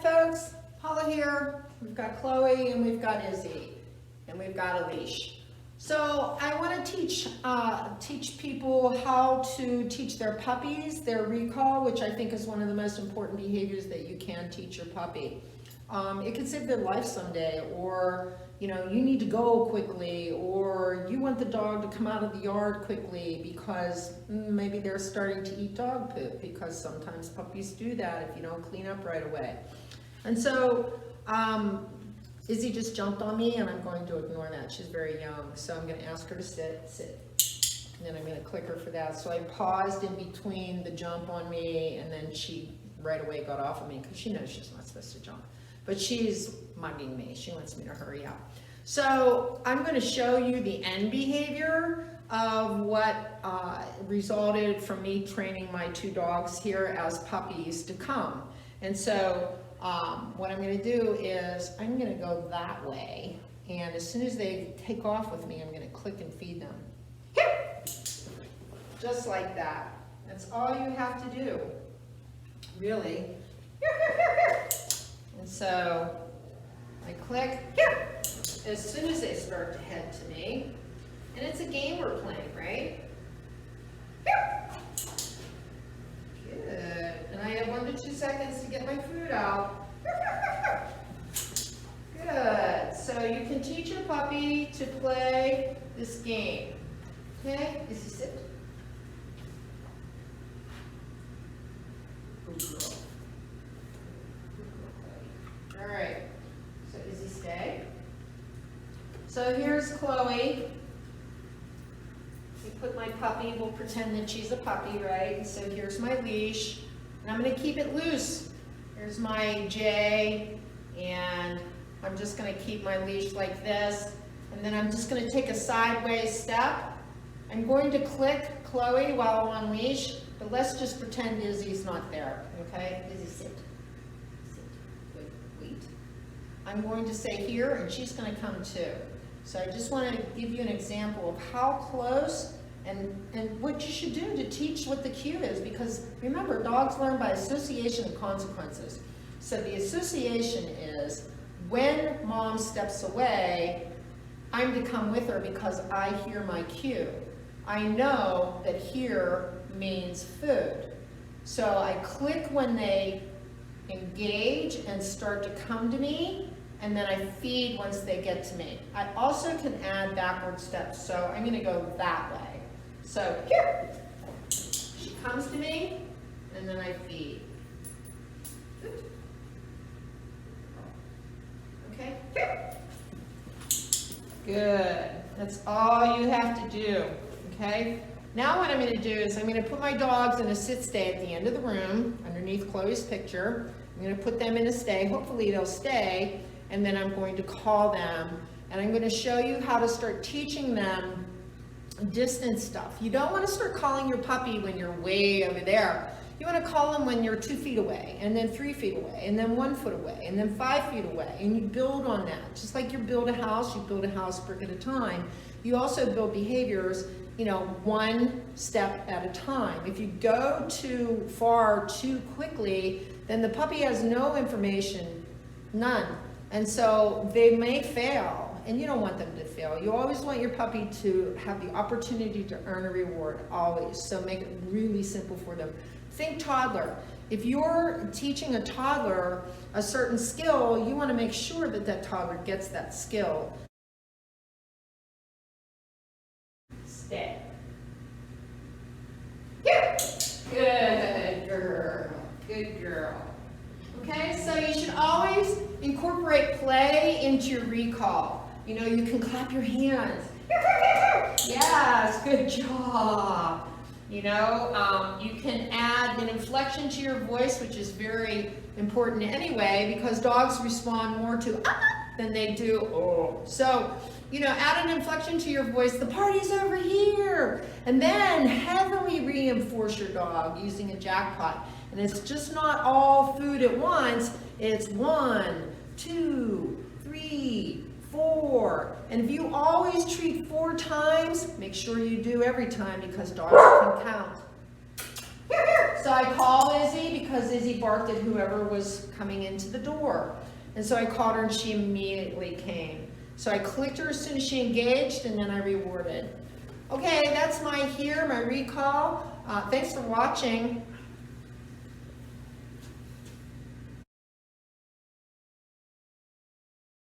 folks, Paula here. We've got Chloe and we've got Izzy and we've got a leash. So I want to teach people how to teach their puppies their recall, which I think is one of the most important behaviors that you can teach your puppy. It could save their life someday, or you need to go quickly, or you want the dog to come out of the yard quickly because maybe they're starting to eat dog poop, because sometimes puppies do that if you don't clean up right away. And so Izzy just jumped on me and I'm going to ignore that. She's very young, so I'm going to ask her to sit. And then I'm going to click her for that. So I paused in between the jump on me, and then she right away got off of me because she knows she's not supposed to jump. But she's mugging me. She wants me to hurry up. So I'm going to show you the end behavior of what resulted from me training my two dogs here as puppies to come. And so what I'm going to do is I'm going to go that way. And as soon as they take off with me, I'm going to click and feed them. Here! Just like that. That's all you have to do, really. Here. And so I click, here, as soon as they start to head to me. And it's a game we're playing, right? Here. Good. And I have 1 to 2 seconds to get my food out. Good. So you can teach your puppy to play this game. Okay? Izzy, sit. Good girl. All right, so Izzy, stay. So here's Chloe. We put my puppy, we'll pretend that she's a puppy, right? And so here's my leash, and I'm gonna keep it loose. Here's my J, and I'm just gonna keep my leash like this, and then I'm just gonna take a sideways step. I'm going to click Chloe while I'm on leash, but let's just pretend Izzy's not there, okay? Izzy, sit. I'm going to say here, and she's going to come too. So I just want to give you an example of how close and what you should do to teach what the cue is, because remember, dogs learn by association and consequences. So the association is when mom steps away, I'm to come with her because I hear my cue. I know that here means food. So I click when they engage and start to come to me, and then I feed once they get to me. I also can add backward steps, so I'm gonna go that way. So here, she comes to me, and then I feed. Okay, here. Good, that's all you have to do, okay? Now what I'm gonna do is I'm gonna put my dogs in a sit stay at the end of the room, underneath Chloe's picture. I'm gonna put them in a stay, hopefully they'll stay, and then I'm going to call them, and I'm gonna show you how to start teaching them distance stuff. You don't wanna start calling your puppy when you're way over there. You wanna call them when you're 2 feet away, and then 3 feet away, and then 1 foot away, and then 5 feet away, and you build on that. Just like you build a house brick at a time. You also build behaviors, 1 step at a time. If you go too far too quickly, then the puppy has no information, none. And so they may fail, and you don't want them to fail. You always want your puppy to have the opportunity to earn a reward, always. So make it really simple for them. Think toddler. If you're teaching a toddler a certain skill, you want to make sure that that toddler gets that skill. Stay. Here. Good girl. Good girl. Okay, so you should always incorporate play into your recall. You can clap your hands. Yes, good job. You can add an inflection to your voice, which is very important anyway, because dogs respond more to than they do oh. So, add an inflection to your voice. The party's over here. And then heavily reinforce your dog using a jackpot. And it's just not all food at once. It's 1, 2, 3, 4. And if you always treat 4 times, make sure you do every time, because dogs can count. Here. So I called Izzy because Izzy barked at whoever was coming into the door. And so I called her and she immediately came. So I clicked her as soon as she engaged and then I rewarded. Okay, that's my recall. Thanks for watching.